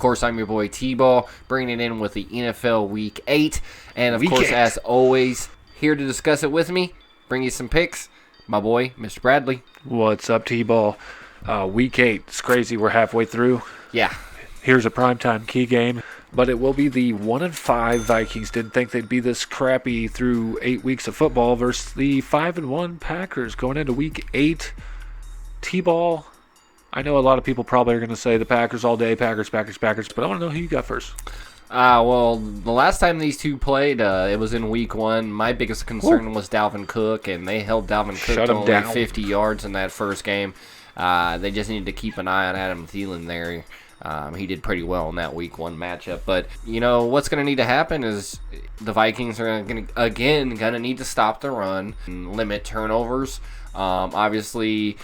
course, I'm your boy T-Ball, bringing it in with the NFL Week 8. And, of course, 8. as always, here to discuss it with me, bring you some picks, my boy, Mr. Bradley. What's up, T-Ball? Week 8. It's crazy. We're halfway through. Yeah. Here's a primetime key game, but it will be the 1-5 Vikings. Didn't think they'd be this crappy through 8 weeks of football versus the 5-1 Packers going into Week 8. T-Ball, I know a lot of people probably are going to say the Packers all day, Packers, but I want to know who you got first. Well, the last time these two played, it was in Week 1. My biggest concern was Dalvin Cook, and they held Dalvin Cook to only 50 yards in that first game. They just needed to keep an eye on Adam Thielen there. He did pretty well in that Week 1 matchup. But, what's going to need to happen is the Vikings are going to need to stop the run and limit turnovers. Obviously,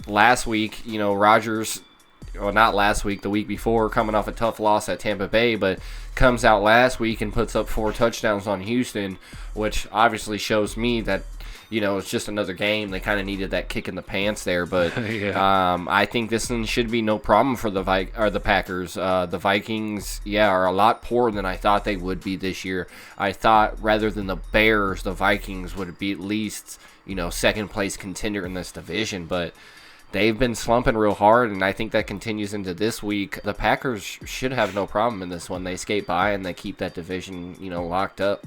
last week, Rodgers, well, not last week, the week before, coming off a tough loss at Tampa Bay, but comes out last week and puts up 4 touchdowns on Houston, which obviously shows me that, it's just another game. They kind of needed that kick in the pants there, but yeah. I think this one should be no problem for the Packers. The Vikings, are a lot poorer than I thought they would be this year. I thought rather than the Bears, the Vikings would be at least, second place contender in this division, but they've been slumping real hard, and I think that continues into this week. The Packers should have no problem in this one. They skate by and they keep that division, locked up.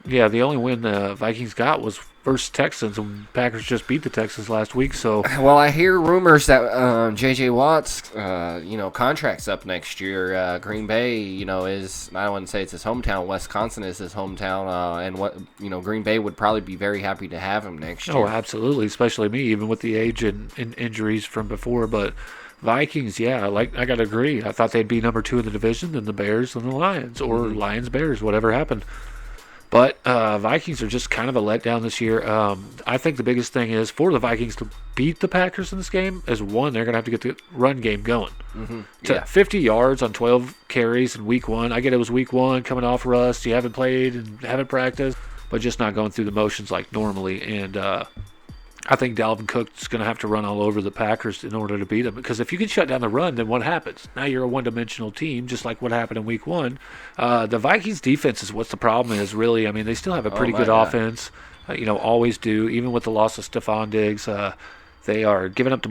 Yeah, the only win the Vikings got was versus Texans, and Packers just beat the Texans last week. So, well, I hear rumors that J.J. Watt's, contract's up next year. Green Bay, is, I don't want to say it's his hometown. Wisconsin is his hometown, and what Green Bay would probably be very happy to have him next year. Oh, absolutely, especially me, even with the age and injuries from before. But Vikings, I got to agree. I thought they'd be number 2 in the division, then the Bears and the Lions, or Lions-Bears, whatever happened. But Vikings are just kind of a letdown this year. I think the biggest thing is for the Vikings to beat the Packers in this game is, one, they're going to have to get the run game going. 50 yards on 12 carries in Week 1. I get it was Week 1, coming off rust. You haven't played and haven't practiced, but just not going through the motions like normally. And I think Dalvin Cook's going to have to run all over the Packers in order to beat them. Because if you can shut down the run, then what happens? Now you're a one-dimensional team, just like what happened in Week 1. The Vikings' defense is what's the problem is, really. I mean, they still have a pretty good offense. Always do. Even with the loss of Stephon Diggs, they are giving up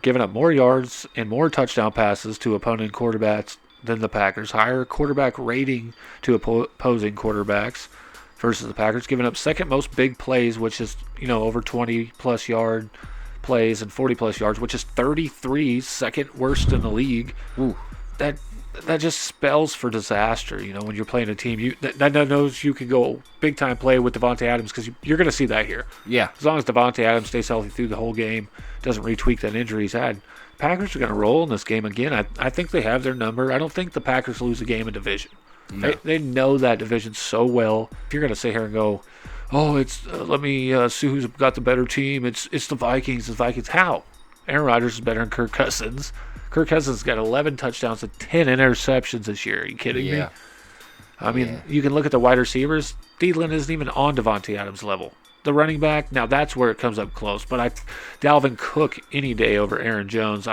giving up more yards and more touchdown passes to opponent quarterbacks than the Packers. Higher quarterback rating to opposing quarterbacks versus the Packers, giving up second most big plays, which is, over 20-plus yard plays and 40-plus yards, which is 33, second worst in the league. Ooh. That just spells for disaster, when you're playing a team that knows you can go big-time play with Devontae Adams, because you're going to see that here. Yeah. As long as Devontae Adams stays healthy through the whole game, doesn't retweak that injury he's had, Packers are going to roll in this game again. I think they have their number. I don't think the Packers lose a game in division. No. They know that division so well. If you're going to sit here and go, it's let me see who's got the better team. It's the Vikings. How? Aaron Rodgers is better than Kirk Cousins. Kirk Cousins got 11 touchdowns and 10 interceptions this year. Are you kidding me? I mean, you can look at the wide receivers. Thielen isn't even on Devontae Adams' level. The running back, now that's where it comes up close. But Dalvin Cook any day over Aaron Jones,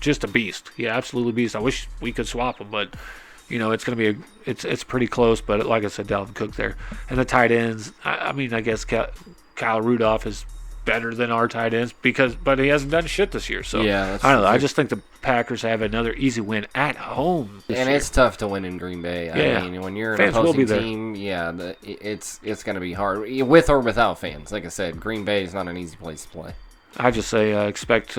just a beast. Yeah, absolutely beast. I wish we could swap them, but it's going to be it's pretty close. But like I said, Dalvin Cook there. And the tight ends, I guess Kyle Rudolph is better than our tight ends but he hasn't done shit this year. So I don't know. I just think the Packers have another easy win at home this year. It's tough to win in Green Bay. I mean, when you're an opposing team, it's going to be hard with or without fans. Like I said, Green Bay is not an easy place to play. I just say expect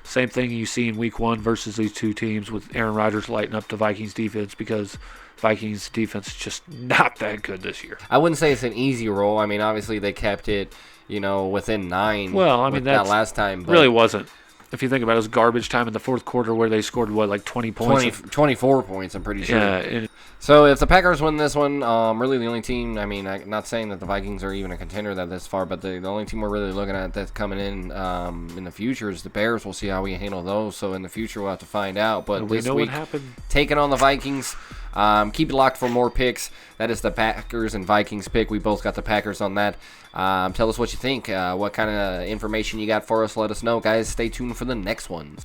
same thing you see in Week 1 versus these two teams, with Aaron Rodgers lighting up the Vikings defense, because Vikings defense is just not that good this year. I wouldn't say it's an easy roll. I mean, obviously they kept it, within 9. Well, I mean, that last time. But really wasn't. If you think about it, it was garbage time in the fourth quarter where they scored, like 20 points? 24 points, I'm pretty sure. Yeah. So if the Packers win this one, really the only team, I'm not saying that the Vikings are even a contender that this far, but the only team we're really looking at that's coming in the future is the Bears. We'll see how we handle those. So in the future, we'll have to find out. But we this know week, what happened. Taking on the Vikings. Keep it locked for more picks. That is the Packers and Vikings pick. We both got the Packers on that. Tell us what you think. What kind of information you got for us. Let us know, guys. Stay tuned for the next ones.